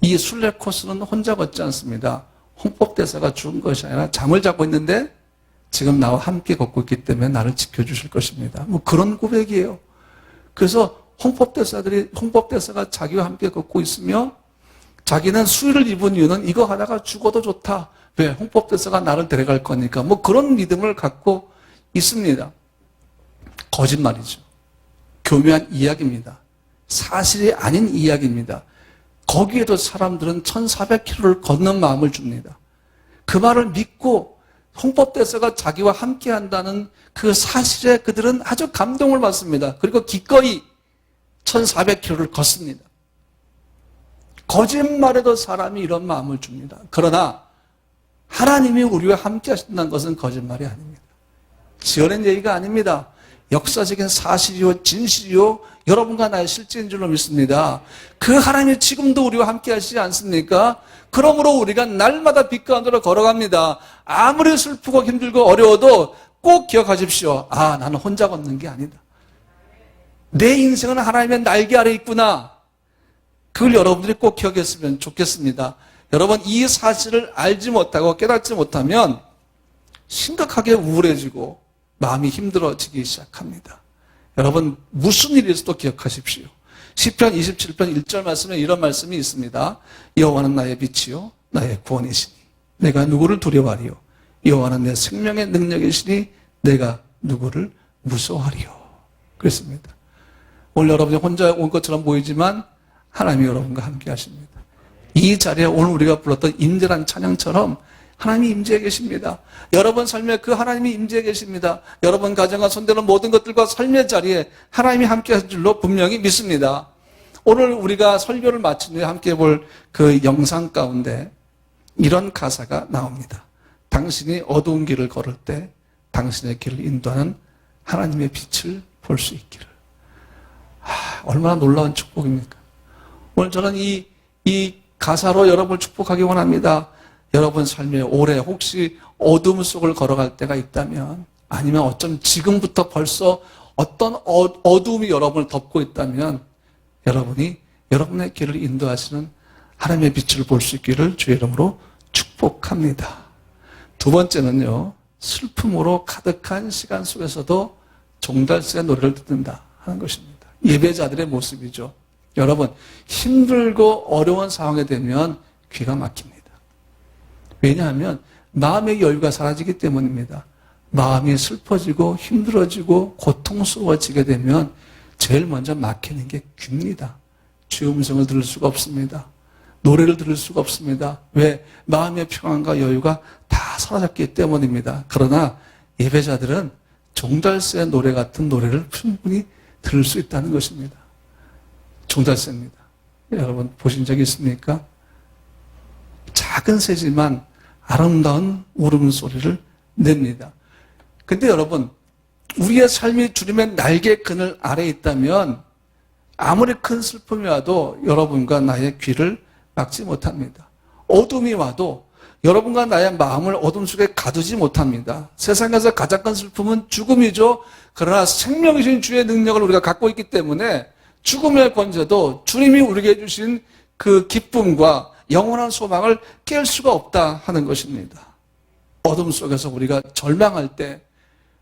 이 순례 코스는 혼자 걷지 않습니다. 홍법대사가 죽은 것이 아니라 잠을 자고 있는데 지금 나와 함께 걷고 있기 때문에 나를 지켜주실 것입니다. 그런 고백이에요. 그래서 홍법대사가 자기와 함께 걷고 있으며 자기는 수의를 입은 이유는 이거 하다가 죽어도 좋다. 왜? 홍법대사가 나를 데려갈 거니까. 그런 믿음을 갖고 있습니다. 거짓말이죠. 교묘한 이야기입니다. 사실이 아닌 이야기입니다. 거기에도 사람들은 1400km를 걷는 마음을 줍니다. 그 말을 믿고 홍법대사가 자기와 함께 한다는 그 사실에 그들은 아주 감동을 받습니다. 그리고 기꺼이 1400km를 걷습니다. 거짓말에도 사람이 이런 마음을 줍니다. 그러나 하나님이 우리와 함께 하신다는 것은 거짓말이 아닙니다. 지어낸 얘기가 아닙니다. 역사적인 사실이요, 진실이요, 여러분과 나의 실제인 줄로 믿습니다. 그 하나님이 지금도 우리와 함께 하시지 않습니까? 그러므로 우리가 날마다 빛 가운데로 걸어갑니다. 아무리 슬프고 힘들고 어려워도 꼭 기억하십시오. 나는 혼자 걷는 게 아니다. 내 인생은 하나님의 날개 아래 있구나. 그걸 여러분들이 꼭 기억했으면 좋겠습니다. 여러분, 이 사실을 알지 못하고 깨닫지 못하면 심각하게 우울해지고 마음이 힘들어지기 시작합니다. 여러분, 무슨 일이 있어도 기억하십시오. 시편 27편 1절 말씀에 이런 말씀이 있습니다. 여호와는 나의 빛이요 나의 구원이시니 내가 누구를 두려워하리요? 여호와는 내 생명의 능력이시니 내가 누구를 무서워하리요? 그렇습니다. 오늘 여러분이 혼자 온 것처럼 보이지만 하나님이 여러분과 함께 하십니다. 이 자리에 오늘 우리가 불렀던 임재란 찬양처럼 하나님이 임재해 계십니다. 여러분 삶에 그 하나님이 임재해 계십니다. 여러분 가정과 손대는 모든 것들과 삶의 자리에 하나님이 함께 하실 줄로 분명히 믿습니다. 오늘 우리가 설교를 마친 후에 함께 볼 그 영상 가운데 이런 가사가 나옵니다. 당신이 어두운 길을 걸을 때 당신의 길을 인도하는 하나님의 빛을 볼 수 있기를. 얼마나 놀라운 축복입니까? 오늘 저는 이 가사로 여러분을 축복하기 원합니다. 여러분 삶에 올해 혹시 어둠 속을 걸어갈 때가 있다면, 아니면 어쩜 지금부터 벌써 어떤 어둠이 여러분을 덮고 있다면, 여러분이 여러분의 길을 인도하시는 하나님의 빛을 볼 수 있기를 주의 이름으로 축복합니다. 두 번째는요, 슬픔으로 가득한 시간 속에서도 종달새 노래를 듣는다 하는 것입니다. 예배자들의 모습이죠. 여러분, 힘들고 어려운 상황에 되면 귀가 막힙니다. 왜냐하면 마음의 여유가 사라지기 때문입니다. 마음이 슬퍼지고 힘들어지고 고통스러워지게 되면 제일 먼저 막히는 게 귀입니다. 주의 음성을 들을 수가 없습니다. 노래를 들을 수가 없습니다. 왜? 마음의 평안과 여유가 다 사라졌기 때문입니다. 그러나 예배자들은 종달새 노래 같은 노래를 충분히 들을 수 있다는 것입니다. 종달새입니다. 여러분 보신 적이 있습니까? 작은 새지만 아름다운 울음소리를 냅니다. 근데 여러분, 우리의 삶이 주님의 날개 그늘 아래에 있다면 아무리 큰 슬픔이 와도 여러분과 나의 귀를 막지 못합니다. 어둠이 와도 여러분과 나의 마음을 어둠 속에 가두지 못합니다. 세상에서 가장 큰 슬픔은 죽음이죠. 그러나 생명이신 주의 능력을 우리가 갖고 있기 때문에 죽음의 권세도 주님이 우리에게 주신 그 기쁨과 영원한 소망을 깰 수가 없다 하는 것입니다. 어둠 속에서 우리가 절망할 때,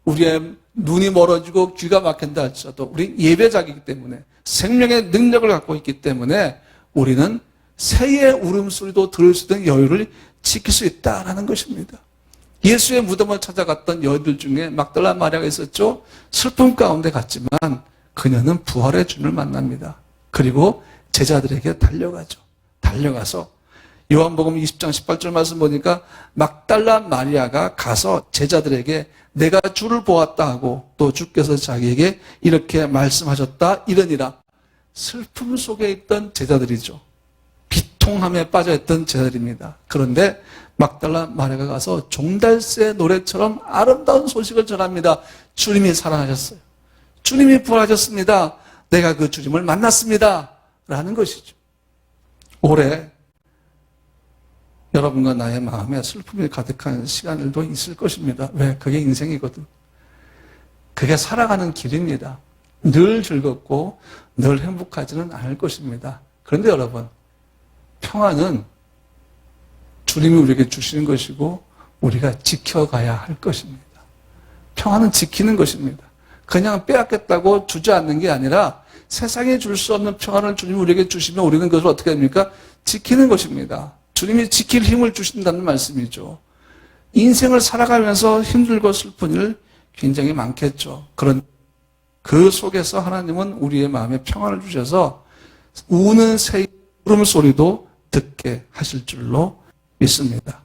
우리의 눈이 멀어지고 귀가 막힌다 할지라도 우리 예배자이기 때문에, 생명의 능력을 갖고 있기 때문에 우리는 새의 울음소리도 들을 수 있는 여유를 지킬 수 있다는 것입니다. 예수의 무덤을 찾아갔던 여인들 중에 막달라 마리아가 있었죠. 슬픔 가운데 갔지만 그녀는 부활의 주님을 만납니다. 그리고 제자들에게 달려가죠. 달려가서 요한복음 20장 18절 말씀 보니까 막달라 마리아가 가서 제자들에게 내가 주를 보았다 하고, 또 주께서 자기에게 이렇게 말씀하셨다 이러니라. 슬픔 속에 있던 제자들이죠. 비통함에 빠져있던 제자들입니다. 그런데 막달라 마리아가 가서 종달새 노래처럼 아름다운 소식을 전합니다. 주님이 살아나셨어요. 주님이 부활하셨습니다. 내가 그 주님을 만났습니다. 라는 것이죠. 올해 여러분과 나의 마음에 슬픔이 가득한 시간들도 있을 것입니다. 왜? 그게 인생이거든. 그게 살아가는 길입니다. 늘 즐겁고 늘 행복하지는 않을 것입니다. 그런데 여러분, 평안은 주님이 우리에게 주시는 것이고 우리가 지켜가야 할 것입니다. 평안은 지키는 것입니다. 그냥 빼앗겠다고 주지 않는 게 아니라 세상에 줄 수 없는 평안을 주님이 우리에게 주시면 우리는 그것을 어떻게 합니까? 지키는 것입니다. 주님이 지킬 힘을 주신다는 말씀이죠. 인생을 살아가면서 힘들고 슬픈 일 굉장히 많겠죠. 그런 그 속에서 하나님은 우리의 마음에 평안을 주셔서 우는 새의 울음소리도 듣게 하실 줄로 믿습니다.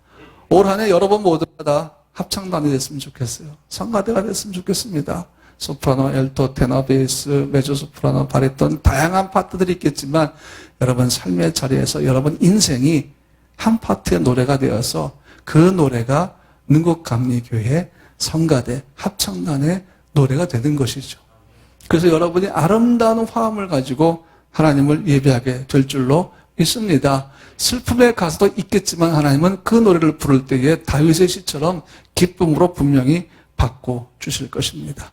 올 한 해 여러분 모두가 다 합창단이 됐으면 좋겠어요. 성가대가 됐으면 좋겠습니다. 소프라노, 엘토, 테너, 베이스, 메조소프라노, 바리톤 다양한 파트들이 있겠지만 여러분 삶의 자리에서 여러분 인생이 한 파트의 노래가 되어서 그 노래가 능곡감리교회 성가대 합창단의 노래가 되는 것이죠. 그래서 여러분이 아름다운 화음을 가지고 하나님을 예배하게 될 줄로 믿습니다. 슬픔의 가사도 있겠지만 하나님은 그 노래를 부를 때에 다윗의 시처럼 기쁨으로 분명히 받고 주실 것입니다.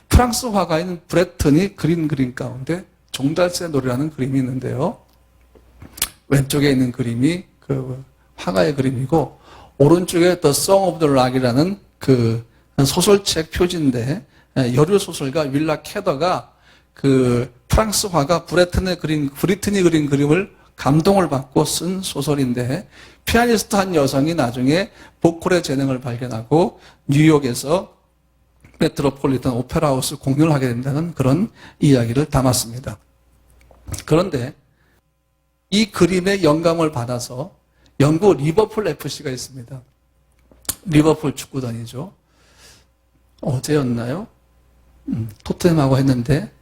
프랑스 화가인 브레튼이 그린 그림 가운데 종달새 노래라는 그림이 있는데요. 왼쪽에 있는 그림이 그 화가의 그림이고, 오른쪽에 The Song of the Lark이라는 그 소설책 표지인데, 여류 소설가 윌라 캐더가 그 프랑스 화가 브리튼이 그린 그림을 감동을 받고 쓴 소설인데 피아니스트 한 여성이 나중에 보컬의 재능을 발견하고 뉴욕에서 메트로폴리탄 오페라 하우스 공연을 하게 된다는 그런 이야기를 담았습니다. 그런데 이 그림의 영감을 받아서 영국 리버풀 FC가 있습니다. 리버풀 축구단이죠. 어제였나요? 토트넘하고 했는데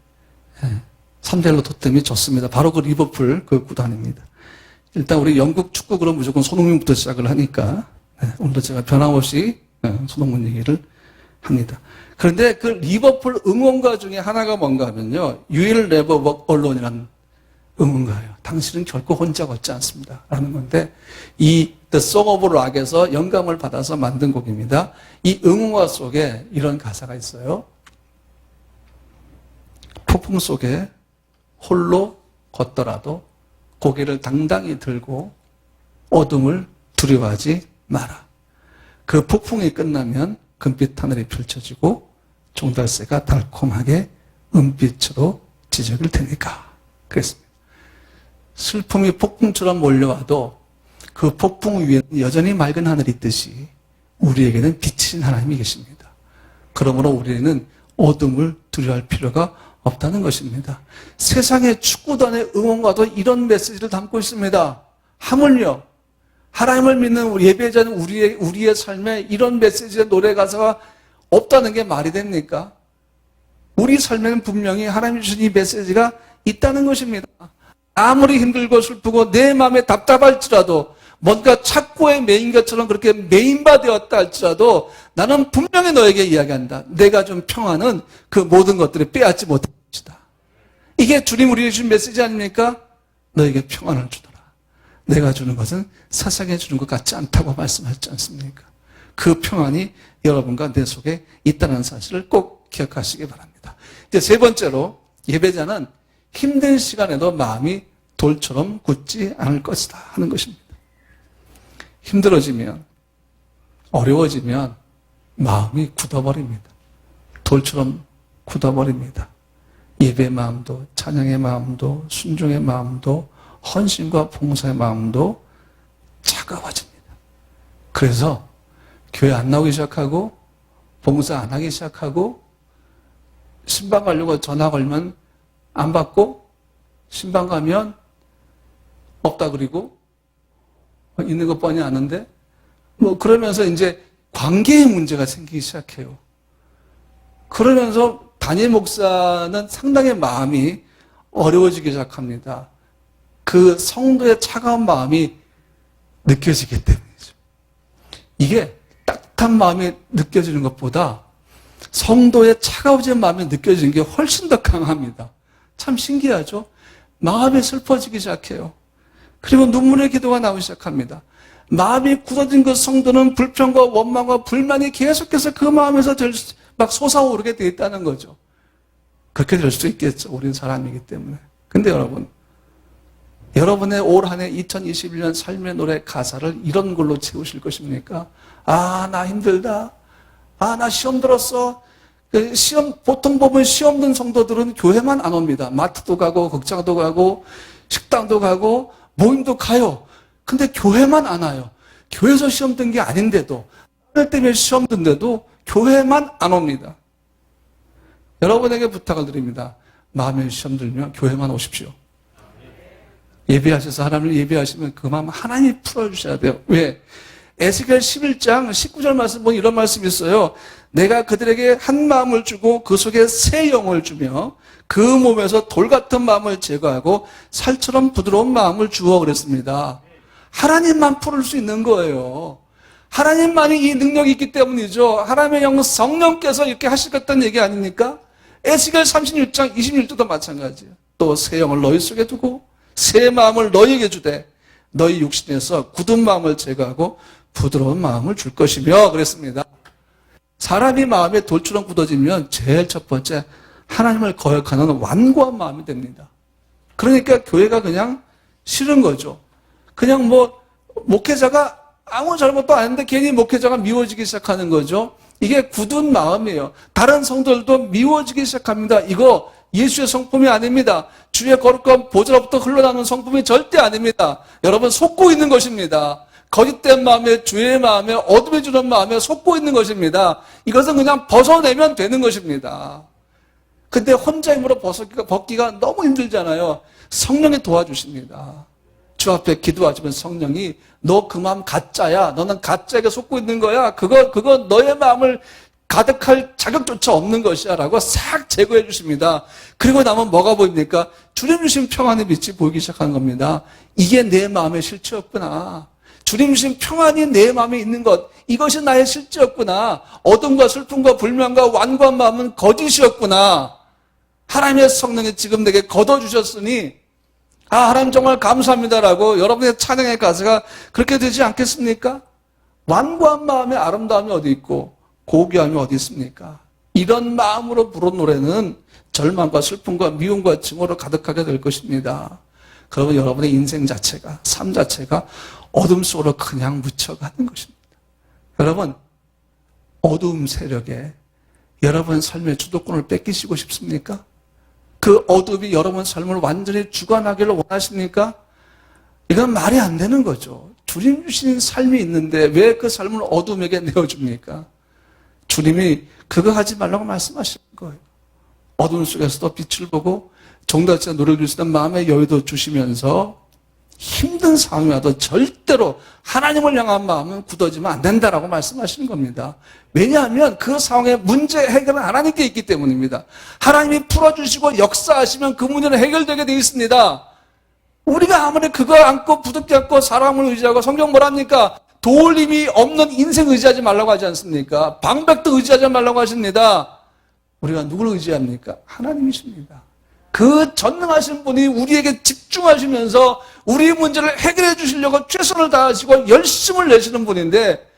3대1로 토트넘이 졌습니다. 바로 그 리버풀 그 구단입니다. 일단 우리 영국 축구 그럼 무조건 손흥민부터 시작을 하니까 오늘도 제가 변함없이 손흥민 얘기를 합니다. 그런데 그 리버풀 응원가 중에 하나가 뭔가 하면요. You will never walk alone이라는 응원가예요. 당신은 결코 혼자 걷지 않습니다. 라는 건데 이 The Song of Rock에서 영감을 받아서 만든 곡입니다. 이 응원가 속에 이런 가사가 있어요. 폭풍 속에 홀로 걷더라도 고개를 당당히 들고 어둠을 두려워하지 마라. 그 폭풍이 끝나면 금빛 하늘이 펼쳐지고 종달새가 달콤하게 은빛으로 지저길 테니까. 그랬습니다. 슬픔이 폭풍처럼 몰려와도 그 폭풍 위에는 여전히 맑은 하늘이 있듯이 우리에게는 빛이신 하나님이 계십니다. 그러므로 우리는 어둠을 두려워할 필요가 없다는 것입니다. 세상의 축구단의 응원가도 이런 메시지를 담고 있습니다. 하물며 하나님을 믿는 우리 예배자는 우리의 삶에 이런 메시지의 노래 가사가 없다는 게 말이 됩니까? 우리 삶에는 분명히 하나님 주신 이 메시지가 있다는 것입니다. 아무리 힘들고 슬프고 내 마음에 답답할지라도 뭔가 착고에 매인 것처럼 그렇게 매인바되었다 할지라도 나는 분명히 너에게 이야기한다. 내가 준 평안은 그 모든 것들을 빼앗지 못할 것이다. 이게 주님 우리에게 주신 메시지 아닙니까? 너에게 평안을 주더라. 내가 주는 것은 세상에 주는 것 같지 않다고 말씀하셨지 않습니까? 그 평안이 여러분과 내 속에 있다는 사실을 꼭 기억하시기 바랍니다. 이제 세 번째로 예배자는 힘든 시간에도 마음이 돌처럼 굳지 않을 것이다 하는 것입니다. 힘들어지면 어려워지면 마음이 굳어버립니다. 돌처럼 굳어버립니다. 예배의 마음도 찬양의 마음도 순종의 마음도 헌신과 봉사의 마음도 차가워집니다. 그래서 교회 안 나오기 시작하고 봉사 안 하기 시작하고 신방 가려고 전화 걸면 안 받고 신방 가면 없다 그리고 있는 것 뻔히 아는데 그러면서 이제 관계의 문제가 생기기 시작해요. 그러면서 담임 목사는 상당히 마음이 어려워지기 시작합니다. 그 성도의 차가운 마음이 느껴지기 때문이죠. 이게 따뜻한 마음이 느껴지는 것보다 성도의 차가워진 마음이 느껴지는 게 훨씬 더 강합니다. 참 신기하죠? 마음이 슬퍼지기 시작해요. 그리고 눈물의 기도가 나오기 시작합니다. 마음이 굳어진 그 성도는 불평과 원망과 불만이 계속해서 그 마음에서 막 솟아오르게 되어 있다는 거죠. 그렇게 될 수 있겠죠. 우리는 사람이기 때문에. 근데 여러분, 여러분의 올 한 해 2021년 삶의 노래 가사를 이런 걸로 채우실 것입니까? 아, 나 힘들다. 아, 나 시험 들었어. 보통 보면 시험 든 성도들은 교회만 안 옵니다. 마트도 가고, 극장도 가고, 식당도 가고, 모임도 가요. 근데 교회만 안 와요. 교회에서 시험 든 게 아닌데도, 하늘 때문에 시험 든데도 교회만 안 옵니다. 여러분에게 부탁을 드립니다. 마음에 시험 들면 교회만 오십시오. 예배하셔서 하나님을 예배하시면 그 마음 하나님이 풀어주셔야 돼요. 왜? 에스겔 11장 19절 말씀 보면 이런 말씀이 있어요. 내가 그들에게 한 마음을 주고 그 속에 새 영을 주며 그 몸에서 돌 같은 마음을 제거하고 살처럼 부드러운 마음을 주어 그랬습니다. 하나님만 풀을 수 있는 거예요. 하나님만이 이 능력이 있기 때문이죠. 하나님의 영 성령께서 이렇게 하시겠다는 얘기 아닙니까? 에스겔 36장 26절도 마찬가지예요. 또 새 영을 너희 속에 두고 새 마음을 너희에게 주되 너희 육신에서 굳은 마음을 제거하고 부드러운 마음을 줄 것이며 그랬습니다. 사람이 마음에 돌처럼 굳어지면 제일 첫 번째 하나님을 거역하는 완고한 마음이 됩니다. 그러니까 교회가 그냥 싫은 거죠. 그냥 목회자가 아무 잘못도 안 했는데 괜히 목회자가 미워지기 시작하는 거죠. 이게 굳은 마음이에요. 다른 성도들도 미워지기 시작합니다. 이거 예수의 성품이 아닙니다. 주의 거룩한 보좌로부터 흘러나오는 성품이 절대 아닙니다. 여러분 속고 있는 것입니다. 거짓된 마음에, 죄의 마음에, 어둠에 주는 마음에 속고 있는 것입니다. 이것은 그냥 벗어내면 되는 것입니다. 근데 혼자 힘으로 벗기가 너무 힘들잖아요. 성령이 도와주십니다. 주 앞에 기도하시면 성령이 너 그 마음 가짜야. 너는 가짜에게 속고 있는 거야. 그거 너의 마음을 가득할 자격조차 없는 것이야 라고 싹 제거해 주십니다. 그리고 나면 뭐가 보입니까? 주님 주신 평안의 빛이 보이기 시작하는 겁니다. 이게 내 마음의 실체였구나. 주님 주신 평안이 내 마음에 있는 것, 이것이 나의 실제였구나. 어둠과 슬픔과 불면과 완고한 마음은 거짓이었구나. 하나님의 성령이 지금 내게 걷어주셨으니 하나님 정말 감사합니다라고 여러분의 찬양의 가사가 그렇게 되지 않겠습니까? 완고한 마음의 아름다움이 어디 있고 고귀함이 어디 있습니까? 이런 마음으로 부른 노래는 절망과 슬픔과 미움과 증오로 가득하게 될 것입니다. 그러면 여러분의 인생 자체가, 삶 자체가 어둠 속으로 그냥 묻혀가는 것입니다. 여러분, 어두움 세력에 여러분 삶의 주도권을 뺏기시고 싶습니까? 그 어둠이 여러분 삶을 완전히 주관하기를 원하십니까? 이건 말이 안 되는 거죠. 주님 주신 삶이 있는데 왜 그 삶을 어둠에게 내어줍니까? 주님이 그거 하지 말라고 말씀하시는 거예요. 어둠 속에서도 빛을 보고 정답자 노래 줄 수 있는 마음의 여유도 주시면서 힘든 상황이 와도 절대로 하나님을 향한 마음은 굳어지면 안 된다라고 말씀하시는 겁니다. 왜냐하면 그 상황의 문제 해결은 하나님께 있기 때문입니다. 하나님이 풀어주시고 역사하시면 그 문제는 해결되게 되어 있습니다. 우리가 아무리 그거 안고 부득이 안고 사람을 의지하고 성경 뭐랍니까? 도울림이 없는 인생 의지하지 말라고 하지 않습니까? 방백도 의지하지 말라고 하십니다. 우리가 누구를 의지합니까? 하나님이십니다. 그 전능하신 분이 우리에게 집중하시면서 우리 문제를 해결해 주시려고 최선을 다하시고 열심을 내시는 분인데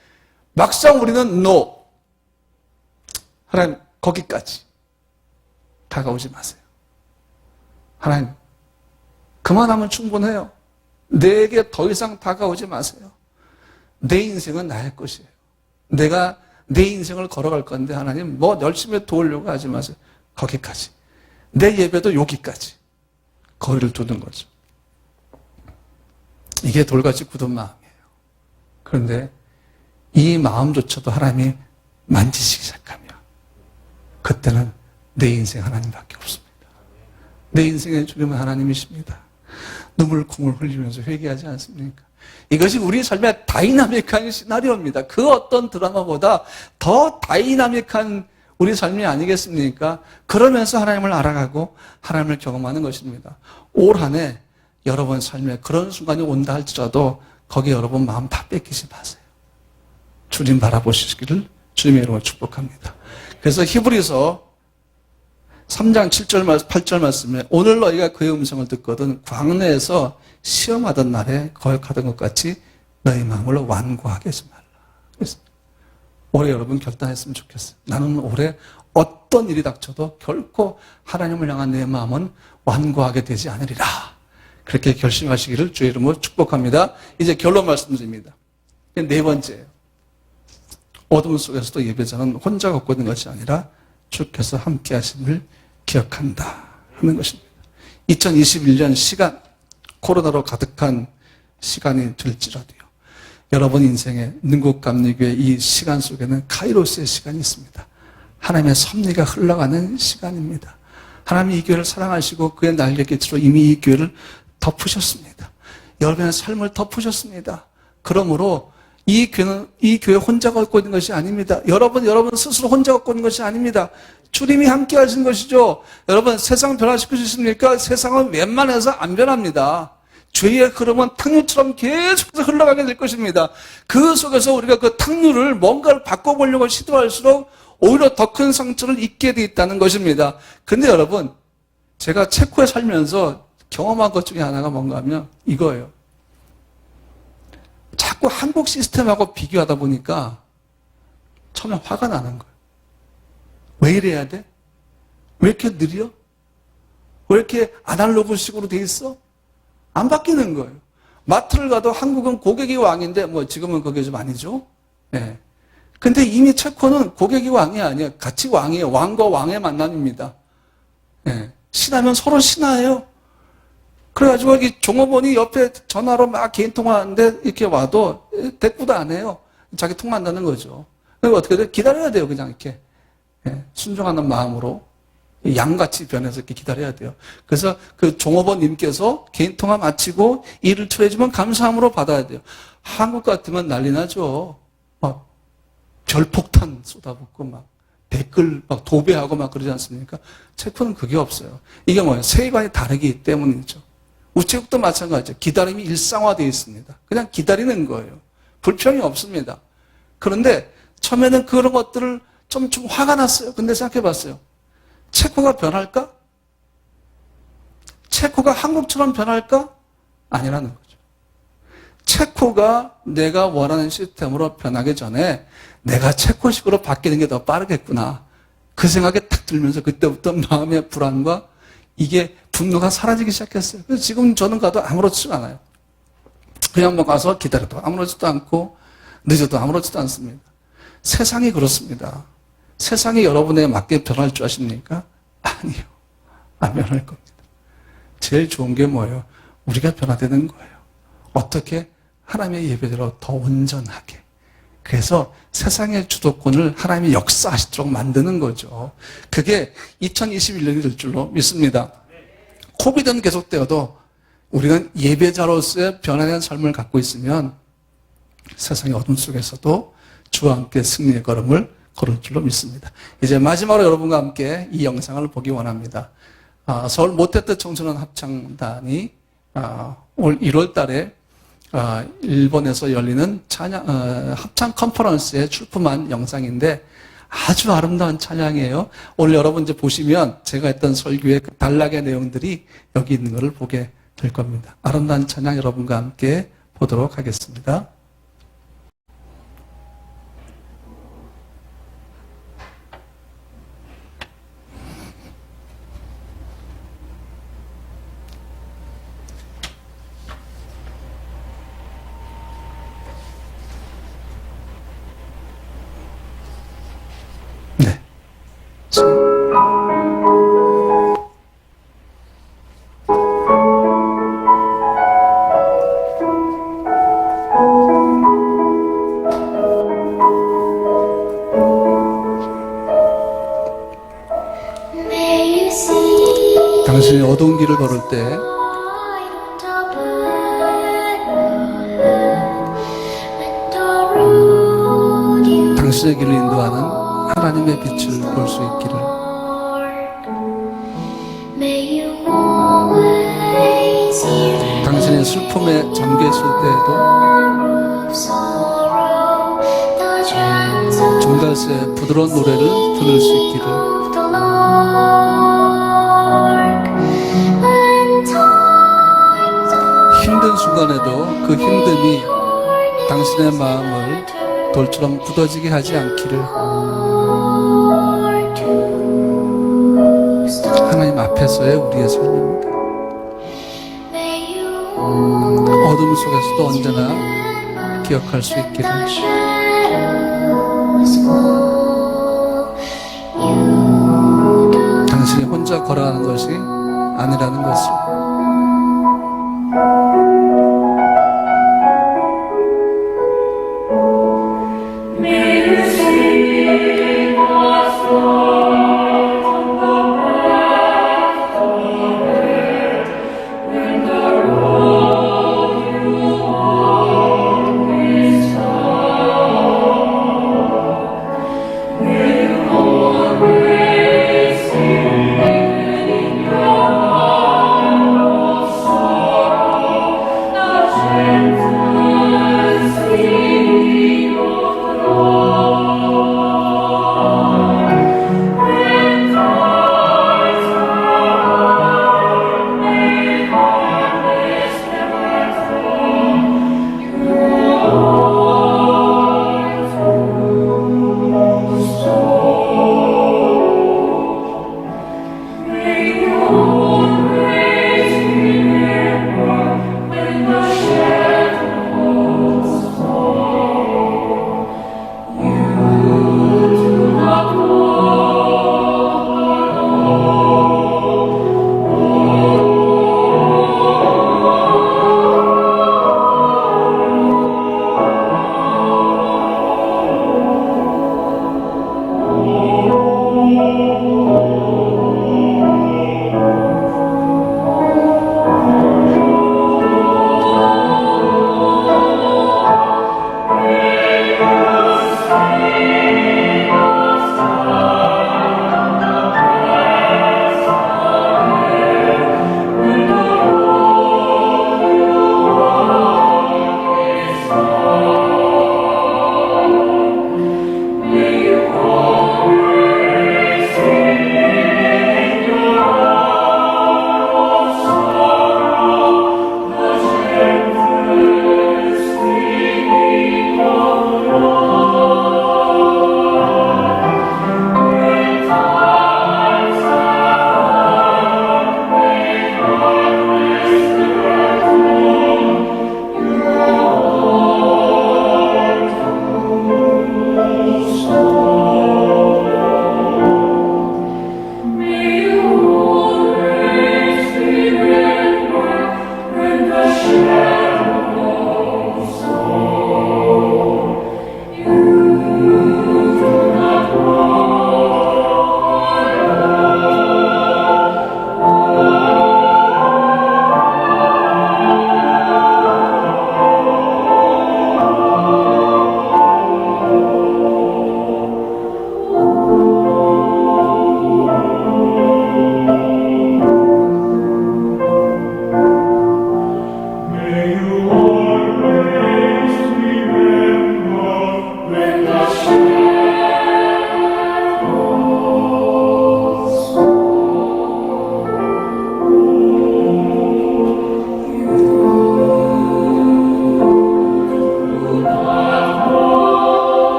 막상 우리는 no. 하나님 거기까지 다가오지 마세요. 하나님 그만하면 충분해요. 내게 더 이상 다가오지 마세요. 내 인생은 나의 것이에요. 내가 내 인생을 걸어갈 건데 하나님 뭐 열심히 도우려고 하지 마세요. 거기까지. 내 예배도 여기까지. 거리를 두는 거죠. 이게 돌같이 굳은 마음이에요. 그런데 이 마음조차도 하나님이 만지시기 시작하면 그때는 내 인생 하나님밖에 없습니다. 내 인생의 주님은 하나님이십니다. 눈물 콩을 흘리면서 회개하지 않습니까? 이것이 우리 삶의 다이나믹한 시나리오입니다. 그 어떤 드라마보다 더 다이나믹한 우리 삶이 아니겠습니까? 그러면서 하나님을 알아가고 하나님을 경험하는 것입니다. 올 한 해 여러분 삶에 그런 순간이 온다 할지라도 거기에 여러분 마음 다 뺏기지 마세요. 주님 바라보시기를 주님의 이름으로 축복합니다. 그래서 히브리서 3장 7절 8절 말씀에 오늘 너희가 그의 음성을 듣거든 광야에서 시험하던 날에 거역하던 것 같이 너희 마음을 완고하게 하지 말라. 그래서 올해 여러분 결단했으면 좋겠어요. 나는 올해 어떤 일이 닥쳐도 결코 하나님을 향한 내 마음은 완고하게 되지 않으리라. 그렇게 결심하시기를 주의 이름으로 축복합니다. 이제 결론 말씀드립니다. 네 번째예요. 어둠 속에서도 예배자는 혼자 걷고 있는 것이 아니라 주께서 함께 하심을 기억한다 하는 것입니다. 2021년 시간, 코로나로 가득한 시간이 될지라도요. 여러분 인생의 능국감리교의 이 시간 속에는 카이로스의 시간이 있습니다. 하나님의 섭리가 흘러가는 시간입니다. 하나님이 이 교회를 사랑하시고 그의 날개깃으로 이미 이 교회를 덮으셨습니다. 여러분의 삶을 덮으셨습니다. 그러므로 이 교회 혼자 걷고 있는 것이 아닙니다. 여러분 스스로 혼자 걷고 있는 것이 아닙니다. 주님이 함께 하신 것이죠. 여러분 세상 변화시킬 수 있습니까? 세상은 웬만해서 안 변합니다. 죄의 흐름은 탕류처럼 계속해서 흘러가게 될 것입니다. 그 속에서 우리가 그 탕류를 뭔가를 바꿔보려고 시도할수록 오히려 더 큰 상처를 입게 돼 있다는 것입니다. 근데 여러분, 제가 체코에 살면서 경험한 것 중에 하나가 뭔가 하면 이거예요. 자꾸 한국 시스템하고 비교하다 보니까 처음에 화가 나는 거예요. 왜 이래야 돼? 왜 이렇게 느려? 왜 이렇게 아날로그식으로 돼 있어? 안 바뀌는 거예요. 마트를 가도 한국은 고객이 왕인데 뭐 지금은 그게 좀 아니죠. 예. 근데 이미 체코는 고객이 왕이 아니에요. 같이 왕이에요. 왕과 왕의 만남입니다. 예. 신하면 서로 신하예요. 그래가지고 여기 종업원이 옆에 전화로 막 개인 통화하는데 이렇게 와도 대꾸도 안 해요. 자기 통화한다는 거죠. 그리고 어떻게 돼요? 기다려야 돼요. 그냥 이렇게. 예, 순종하는 마음으로 양같이 변해서 이렇게 기다려야 돼요. 그래서 그 종업원님께서 개인 통화 마치고 일을 처해주면 감사함으로 받아야 돼요. 한국 같으면 난리 나죠. 막 별폭탄 쏟아붓고 막 댓글 막 도배하고 막 그러지 않습니까? 체코는 그게 없어요. 이게 뭐예요? 세계관이 다르기 때문이죠. 우체국도 마찬가지죠. 기다림이 일상화되어 있습니다. 그냥 기다리는 거예요. 불평이 없습니다. 그런데 처음에는 그런 것들을 좀 화가 났어요. 근데 생각해 봤어요. 체코가 변할까? 체코가 한국처럼 변할까? 아니라는 거죠. 체코가 내가 원하는 시스템으로 변하기 전에 내가 체코식으로 바뀌는 게 더 빠르겠구나. 그 생각이 딱 들면서 그때부터 마음의 불안과 이게 분노가 사라지기 시작했어요. 그래서 지금 저는 가도 아무렇지도 않아요. 그냥 뭐 가서 기다려도 아무렇지도 않고 늦어도 아무렇지도 않습니다. 세상이 그렇습니다. 세상이 여러분에 맞게 변할 줄 아십니까? 아니요. 안 변할 겁니다. 제일 좋은 게 뭐예요? 우리가 변화되는 거예요. 어떻게? 하나님의 예배대로 더 온전하게. 그래서 세상의 주도권을 하나님이 역사하시도록 만드는 거죠. 그게 2021년이 될 줄로 믿습니다. 코비드는 계속되어도 우리는 예배자로서의 변화된 삶을 갖고 있으면 세상의 어둠 속에서도 주와 함께 승리의 걸음을 걸을 줄로 믿습니다. 이제 마지막으로 여러분과 함께 이 영상을 보기 원합니다. 서울 모태트 청소년 합창단이 올 1월 달에 일본에서 열리는 합창 컨퍼런스에 출품한 영상인데 아주 아름다운 찬양이에요. 오늘 여러분 이제 보시면 제가 했던 설교의 그 단락의 내용들이 여기 있는 것을 보게 될 겁니다. 아름다운 찬양 여러분과 함께 보도록 하겠습니다. 네. 당신이 어두운 길을 걸을 때 당신의 길을 인도하는 하나님의 빛을 볼 수 있기를. 당신의 슬픔에 잠겨있을 때에도 종달새의 부드러운 노래를 들을 수 있기를. 힘든 순간에도 그 힘듦이 당신의 마음을 돌처럼 굳어지게 하지 않기를. 하나님 앞에서의 우리의 삶입니다. 어둠 속에서도 언제나 기억할 수 있기를. 당신이 혼자 걸어가는 것이 아니라는 것을.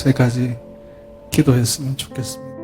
세 가지 기도했으면 좋겠습니다.